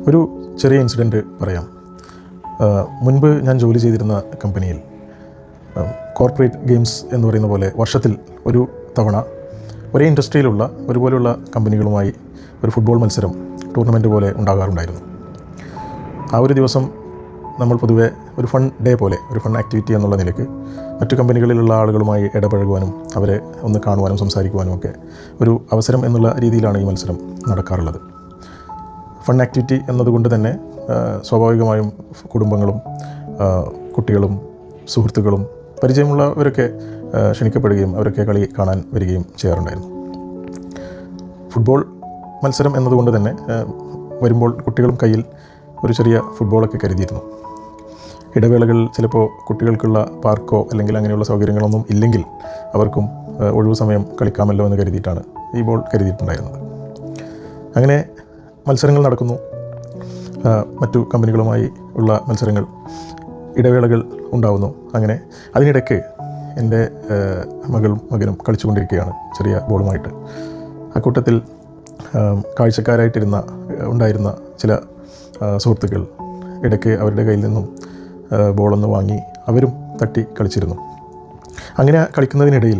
ഒരു ചെറിയ ഇൻസിഡൻറ്റ് പറയാം. മുൻപ് ഞാൻ ജോലി ചെയ്തിരുന്ന കമ്പനിയിൽ കോർപ്പറേറ്റ് ഗെയിംസ് എന്ന് പറയുന്ന പോലെ വർഷത്തിൽ ഒരു തവണ ഒരേ ഇൻഡസ്ട്രിയിലുള്ള ഒരുപോലെയുള്ള കമ്പനികളുമായി ഒരു ഫുട്ബോൾ മത്സരം ടൂർണമെൻറ്റ് പോലെ ഉണ്ടാകാറുണ്ടായിരുന്നു. ആ ഒരു ദിവസം നമ്മൾ പൊതുവെ ഒരു ഫൺ ഡേ പോലെ, ഒരു ഫൺ ആക്ടിവിറ്റി എന്നുള്ള നിലയ്ക്ക് മറ്റു കമ്പനികളിലുള്ള ആളുകളുമായി ഇടപഴകുവാനും അവരെ ഒന്ന് കാണുവാനും സംസാരിക്കുവാനും ഒക്കെ ഒരു അവസരം എന്നുള്ള രീതിയിലാണ് ഈ മത്സരം നടക്കാറുള്ളത്. ഫൺ ആക്ടിവിറ്റി എന്നതുകൊണ്ട് തന്നെ സ്വാഭാവികമായും കുടുംബങ്ങളും കുട്ടികളും സുഹൃത്തുക്കളും പരിചയമുള്ളവരൊക്കെ ക്ഷണിക്കപ്പെടുകയും അവരൊക്കെ കളി കാണാൻ വരികയും ചെയ്യാറുണ്ടായിരുന്നു. ഫുട്ബോൾ മത്സരം എന്നതുകൊണ്ട് തന്നെ വരുമ്പോൾ കുട്ടികളും കയ്യിൽ ഒരു ചെറിയ ഫുട്ബോളൊക്കെ കരുതിയിരുന്നു. ഇടവേളകളിൽ ചിലപ്പോൾ കുട്ടികൾക്കുള്ള പാർക്കോ അല്ലെങ്കിൽ അങ്ങനെയുള്ള സൗകര്യങ്ങളൊന്നും ഇല്ലെങ്കിൽ അവർക്കും ഒഴിവു സമയം കളിക്കാമല്ലോ എന്ന് കരുതിയിട്ടാണ് ഈ ബോൾ കരുതിയിട്ടുണ്ടായിരുന്നത്. അങ്ങനെ മത്സരങ്ങൾ നടക്കുന്നു. മറ്റു കമ്പനികളുമായി ഉള്ള മത്സരങ്ങൾ, ഇടവേളകൾ ഉണ്ടാവുന്നു. അങ്ങനെ അതിനിടയ്ക്ക് എൻ്റെ മകനും കളിച്ചുകൊണ്ടിരിക്കുകയാണ് ചെറിയ ബോളുമായിട്ട്. അക്കൂട്ടത്തിൽ ഉണ്ടായിരുന്ന ചില സുഹൃത്തുക്കൾ ഇടയ്ക്ക് അവരുടെ കയ്യിൽ നിന്നും ബോളൊന്ന് വാങ്ങി അവരും തട്ടി കളിച്ചിരുന്നു. അങ്ങനെ കളിക്കുന്നതിനിടയിൽ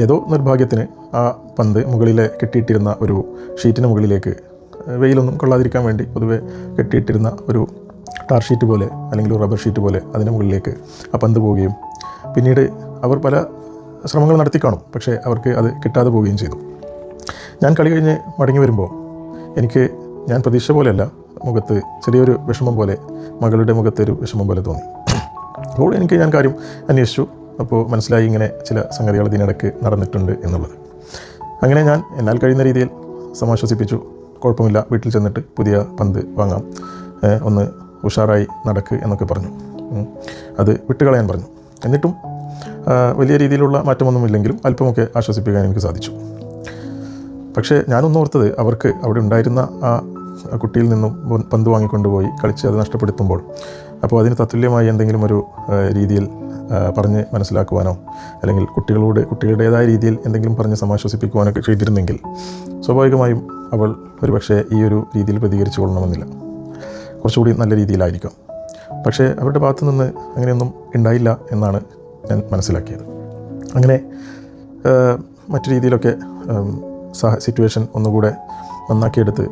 ഏതോ നിർഭാഗ്യത്തിന് ആ പന്ത് മുകളിലെ കെട്ടിയിട്ടിരുന്ന ഒരു ഷീറ്റിന് മുകളിലേക്ക്, വെയിലൊന്നും കൊള്ളാതിരിക്കാൻ വേണ്ടി പൊതുവെ കെട്ടിയിട്ടിരുന്ന ഒരു ടാർ ഷീറ്റ് പോലെ അല്ലെങ്കിൽ ഒരു റബ്ബർ ഷീറ്റ് പോലെ അതിന് മുകളിലേക്ക് ആ പന്ത് പോവുകയും പിന്നീട് അവർ പല ശ്രമങ്ങൾ നടത്തി കാണും, പക്ഷേ അവർക്ക് അത് കിട്ടാതെ പോവുകയും ചെയ്തു. ഞാൻ കളി കഴിഞ്ഞ് മടങ്ങി വരുമ്പോൾ ഞാൻ പ്രതീക്ഷ പോലെയല്ല, മുഖത്ത് ചെറിയൊരു വിഷമം പോലെ, മകളുടെ മുഖത്തൊരു വിഷമം പോലെ തോന്നി. അപ്പോൾ ഞാൻ കാര്യം അന്വേഷിച്ചു. അപ്പോൾ മനസ്സിലായി ഇങ്ങനെ ചില സംഗതികൾ ഇതിനിടയ്ക്ക് നടന്നിട്ടുണ്ട് എന്നുള്ളത്. അങ്ങനെ ഞാൻ എന്നാൽ കഴിയുന്ന രീതിയിൽ സമാശ്വസിപ്പിച്ചു. കുഴപ്പമില്ല, വീട്ടിൽ ചെന്നിട്ട് പുതിയ പന്ത് വാങ്ങാം, ഒന്ന് ഉഷാറായി നടക്ക് എന്നൊക്കെ പറഞ്ഞു. അത് വിട്ടുകളയാൻ പറഞ്ഞു. എന്നിട്ടും വലിയ രീതിയിലുള്ള മാറ്റമൊന്നുമില്ലെങ്കിലും അല്പമൊക്കെ ആശ്വസിപ്പിക്കാൻ എനിക്ക് സാധിച്ചു. പക്ഷേ ഞാനൊന്നും ഓർത്തത്, അവർക്ക് അവിടെ ഉണ്ടായിരുന്ന ആ കുട്ടിയിൽ നിന്നും പന്ത് വാങ്ങിക്കൊണ്ടുപോയി കളിച്ച് അത് നഷ്ടപ്പെടുത്തുമ്പോൾ അപ്പോൾ അതിന് തത്തുല്യമായി എന്തെങ്കിലും ഒരു രീതിയിൽ പറഞ്ഞ് മനസ്സിലാക്കുവാനോ അല്ലെങ്കിൽ കുട്ടികളുടേതായ രീതിയിൽ എന്തെങ്കിലും പറഞ്ഞ് സമാശ്വസിപ്പിക്കുവാനൊക്കെ ചെയ്തിരുന്നെങ്കിൽ സ്വാഭാവികമായും അവൾ ഒരുപക്ഷെ ഈ ഒരു രീതിയിൽ പ്രതികരിച്ചു കൊള്ളണമെന്നില്ല, കുറച്ചുകൂടി നല്ല രീതിയിലായിരിക്കാം. പക്ഷേ അവരുടെ ഭാഗത്തു നിന്ന് അങ്ങനെയൊന്നും ഉണ്ടായില്ല എന്നാണ് ഞാൻ മനസ്സിലാക്കിയത്. അങ്ങനെ മറ്റു രീതിയിലൊക്കെ സിറ്റുവേഷൻ ഒന്നുകൂടെ നന്നാക്കിയെടുത്ത്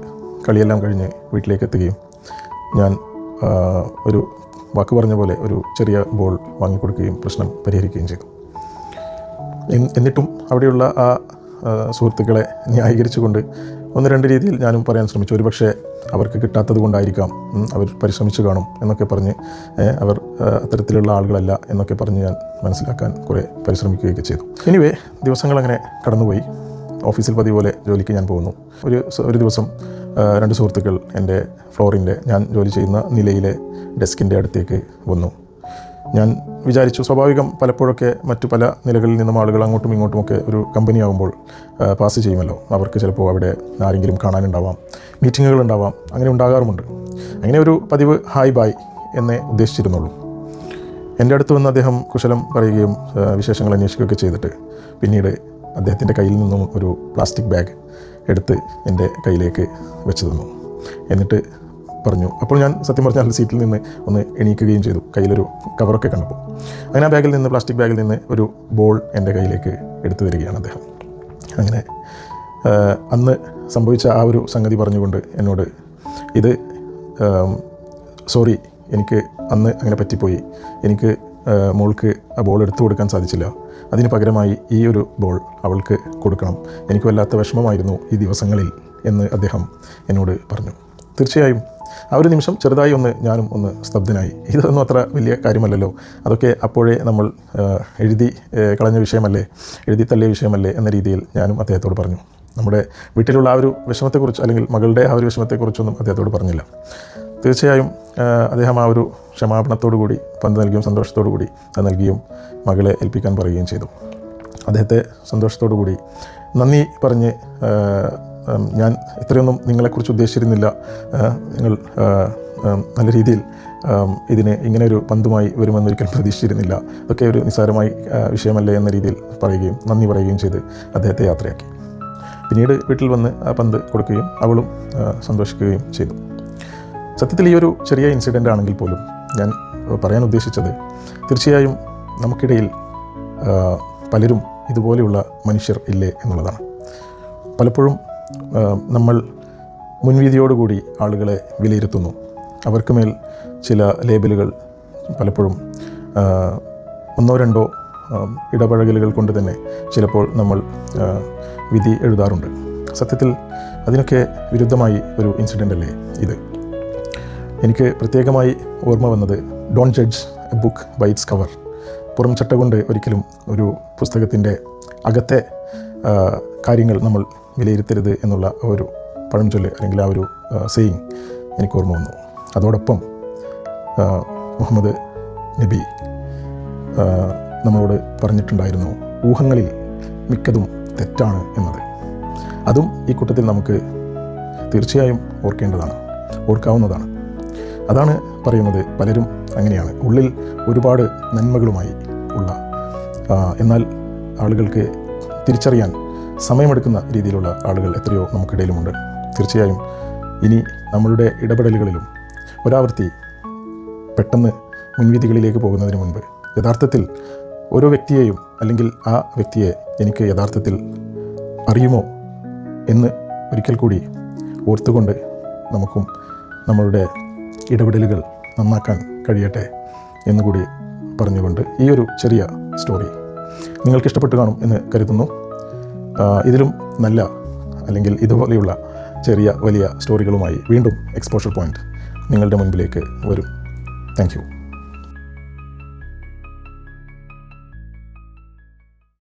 കളിയെല്ലാം കഴിഞ്ഞ് വീട്ടിലേക്ക് എത്തുകയും ഞാൻ ഒരു വാക്ക് പറഞ്ഞ പോലെ ഒരു ചെറിയ ബോൾ വാങ്ങിക്കൊടുക്കുകയും പ്രശ്നം പരിഹരിക്കുകയും ചെയ്തു. എന്നിട്ടും അവിടെയുള്ള ആ സുഹൃത്തുക്കളെ ന്യായീകരിച്ചുകൊണ്ട് ഒന്ന് രണ്ട് രീതിയിൽ ഞാനും പറയാൻ ശ്രമിച്ചു. ഒരുപക്ഷെ അവർക്ക് കിട്ടാത്തത് കൊണ്ടായിരിക്കാം, അവർ പരിശ്രമിച്ചു കാണും എന്നൊക്കെ പറഞ്ഞ്, അവർ അത്തരത്തിലുള്ള ആളുകളല്ല എന്നൊക്കെ പറഞ്ഞ് ഞാൻ മനസ്സിലാക്കാൻ കുറേ പരിശ്രമിക്കുകയൊക്കെ ചെയ്തു. എനിവേ, ദിവസങ്ങളങ്ങനെ കടന്നുപോയി. ഓഫീസിൽ പതിവ് പോലെ ജോലിക്ക് ഞാൻ പോകുന്നു. ഒരു ദിവസം രണ്ട് സുഹൃത്തുക്കൾ എൻ്റെ ഫ്ലോറിൻ്റെ, ഞാൻ ജോലി ചെയ്യുന്ന നിലയിലെ ഡെസ്കിൻ്റെ അടുത്തേക്ക് വന്നു. ഞാൻ വിചാരിച്ചു, സ്വാഭാവികം പലപ്പോഴൊക്കെ മറ്റു പല നിലകളിൽ നിന്നും ആളുകൾ അങ്ങോട്ടും ഇങ്ങോട്ടുമൊക്കെ ഒരു കമ്പനി ആകുമ്പോൾ പാസ് ചെയ്യുമല്ലോ. അവർക്ക് ചിലപ്പോൾ അവിടെ ആരെങ്കിലും കാണാനുണ്ടാവാം, മീറ്റിങ്ങുകൾ ഉണ്ടാവാം, അങ്ങനെ ഉണ്ടാകാറുമുണ്ട്. അങ്ങനെ ഒരു പതിവ് ഹായ് ബായ് എന്നേ ഉദ്ദേശിച്ചിരുന്നുള്ളൂ. എൻ്റെ അടുത്ത് വന്ന് അദ്ദേഹം കുശലം പറയുകയും വിശേഷങ്ങൾ അന്വേഷിക്കുകയൊക്കെ ചെയ്തിട്ട് പിന്നീട് അദ്ദേഹത്തിൻ്റെ കയ്യിൽ നിന്നും ഒരു പ്ലാസ്റ്റിക് ബാഗ് എടുത്ത് എൻ്റെ കയ്യിലേക്ക് വെച്ച് തന്നു. എന്നിട്ട് പറഞ്ഞു, അപ്പോൾ ഞാൻ സത്യം പറഞ്ഞാൽ സീറ്റിൽ നിന്ന് ഒന്ന് എണീക്കുകയും ചെയ്തു, കയ്യിലൊരു കവറൊക്കെ കണ്ടപ്പോൾ. അങ്ങനെ ആ പ്ലാസ്റ്റിക് ബാഗിൽ നിന്ന് ഒരു ബോൾ എൻ്റെ കയ്യിലേക്ക് എടുത്തു തരികയാണ് അദ്ദേഹം. അങ്ങനെ അന്ന് സംഭവിച്ച ആ ഒരു സംഗതി പറഞ്ഞുകൊണ്ട് എന്നോട്, ഇത് സോറി, എനിക്ക് അന്ന് അങ്ങനെ പറ്റിപ്പോയി, എനിക്ക് മോൾക്ക് ആ ബോൾ എടുത്തു കൊടുക്കാൻ സാധിച്ചില്ല, അതിന് പകരമായി ഈ ഒരു ബോൾ അവൾക്ക് കൊടുക്കണം, എനിക്ക് വല്ലാത്ത വിഷമമായിരുന്നു ഈ ദിവസങ്ങളിൽ എന്ന് അദ്ദേഹം എന്നോട് പറഞ്ഞു. തീർച്ചയായും ആ ഒരു നിമിഷം ചെറുതായി ഞാനും ഒന്ന് സ്തബ്ധനായി. ഇതൊന്നും അത്ര വലിയ കാര്യമല്ലല്ലോ, അതൊക്കെ അപ്പോഴേ നമ്മൾ എഴുതി കളഞ്ഞ വിഷയമല്ലേ, എഴുതി തള്ളിയ വിഷയമല്ലേ എന്ന രീതിയിൽ ഞാനും അദ്ദേഹത്തോട് പറഞ്ഞു. നമ്മുടെ വീട്ടിലുള്ള ആ ഒരു വിഷമത്തെക്കുറിച്ച് അല്ലെങ്കിൽ മകളുടെ ആ ഒരു വിഷമത്തെക്കുറിച്ചൊന്നും അദ്ദേഹത്തോട് പറഞ്ഞില്ല. തീർച്ചയായും അദ്ദേഹം ആ ഒരു ക്ഷമാപണത്തോടു കൂടി പന്ത് നൽകിയും സന്തോഷത്തോടു കൂടി അത് നൽകിയും മകളെ ഏൽപ്പിക്കാൻ പറയുകയും ചെയ്തു. അദ്ദേഹത്തെ സന്തോഷത്തോടു കൂടി നന്ദി പറഞ്ഞ്, ഞാൻ ഇത്രയൊന്നും നിങ്ങളെക്കുറിച്ച് ഉദ്ദേശിച്ചിരുന്നില്ല, നിങ്ങൾ നല്ല രീതിയിൽ ഇങ്ങനെ ഒരു പന്തുമായി വരുമെന്നൊരിക്കലും പ്രതീക്ഷിച്ചിരുന്നില്ല, അതൊക്കെ ഒരു നിസ്സാരമായ വിഷയമല്ലേ എന്ന രീതിയിൽ പറയുകയും നന്ദി പറയുകയും ചെയ്ത് അദ്ദേഹത്തെ യാത്രയാക്കി. പിന്നീട് വീട്ടിൽ വന്ന് ആ പന്ത് കൊടുക്കുകയും അവളും സന്തോഷിക്കുകയും ചെയ്തു. സത്യത്തിൽ ഈ ഒരു ചെറിയ ഇൻസിഡൻ്റ് ആണെങ്കിൽ പോലും ഞാൻ പറയാൻ ഉദ്ദേശിച്ചത് തീർച്ചയായും നമുക്കിടയിൽ പലരും ഇതുപോലെയുള്ള മനുഷ്യർ ഇല്ലേ എന്നുള്ളതാണ്. പലപ്പോഴും നമ്മൾ മുൻവിധിയോടുകൂടി ആളുകളെ വിലയിരുത്തുന്നു. അവർക്ക് മേൽ ചില ലേബലുകൾ പലപ്പോഴും ഒന്നോ രണ്ടോ ഇടപഴകലുകൾ കൊണ്ട് തന്നെ ചിലപ്പോൾ നമ്മൾ വിധി എഴുതാറുണ്ട്. സത്യത്തിൽ അതിനൊക്കെ വിരുദ്ധമായി ഒരു ഇൻസിഡൻ്റ് അല്ലേ ഇത്. എനിക്ക് പ്രത്യേകമായി ഓർമ്മ വന്നത് don't judge a book by its cover. പുറം ചട്ട കൊണ്ട് ഒരിക്കലും ഒരു പുസ്തകത്തിൻ്റെ അകത്തെ കാര്യങ്ങൾ നമ്മൾ വിലയിരുത്തരുത് എന്നുള്ള ഒരു പഴംചൊല്ല് അല്ലെങ്കിൽ ആ ഒരു സെയിങ് എനിക്ക് ഓർമ്മ വന്നു. അതോടൊപ്പം മുഹമ്മദ് നബി നമ്മളോട് പറഞ്ഞിട്ടുണ്ടായിരുന്നു, ഊഹങ്ങളിൽ മിക്കതും തെറ്റാണ് എന്നത്. അതും ഈ കൂട്ടത്തിൽ നമുക്ക് തീർച്ചയായും ഓർക്കാവുന്നതാണ്. അതാണ് പറയുന്നത്, പലരും അങ്ങനെയാണ്. ഉള്ളിൽ ഒരുപാട് നന്മകളുമായി ഉള്ള എന്നാൽ ആളുകൾക്ക് തിരിച്ചറിയാൻ സമയമെടുക്കുന്ന രീതിയിലുള്ള ആളുകൾ എത്രയോ നമുക്കിടയിലുമുണ്ട്. തീർച്ചയായും ഇനി നമ്മളുടെ ഇടപെടലുകളിലും ഒരാവർത്തി പെട്ടെന്ന് മുൻവിധികളിലേക്ക് പോകുന്നതിന് മുൻപ് യഥാർത്ഥത്തിൽ ഓരോ വ്യക്തിയെയും അല്ലെങ്കിൽ ആ വ്യക്തിയെ എനിക്ക് യഥാർത്ഥത്തിൽ അറിയുമോ എന്ന് ഒരിക്കൽ കൂടി ഓർത്തുകൊണ്ട് നമുക്കും നമ്മളുടെ ഇടപെടലുകൾ നന്നാക്കാൻ കഴിയട്ടെ എന്നുകൂടി പറഞ്ഞുകൊണ്ട് ഈ ഒരു ചെറിയ സ്റ്റോറി നിങ്ങൾക്ക് ഇഷ്ടപ്പെട്ടു കാണും എന്ന് കരുതുന്നു. ഇതിലും നല്ല അല്ലെങ്കിൽ ഇതുപോലെയുള്ള ചെറിയ വലിയ സ്റ്റോറികളുമായി വീണ്ടും എക്സ്പോഷർ പോയിൻ്റ് നിങ്ങളുടെ മുൻപിലേക്ക് വരും. Thank you.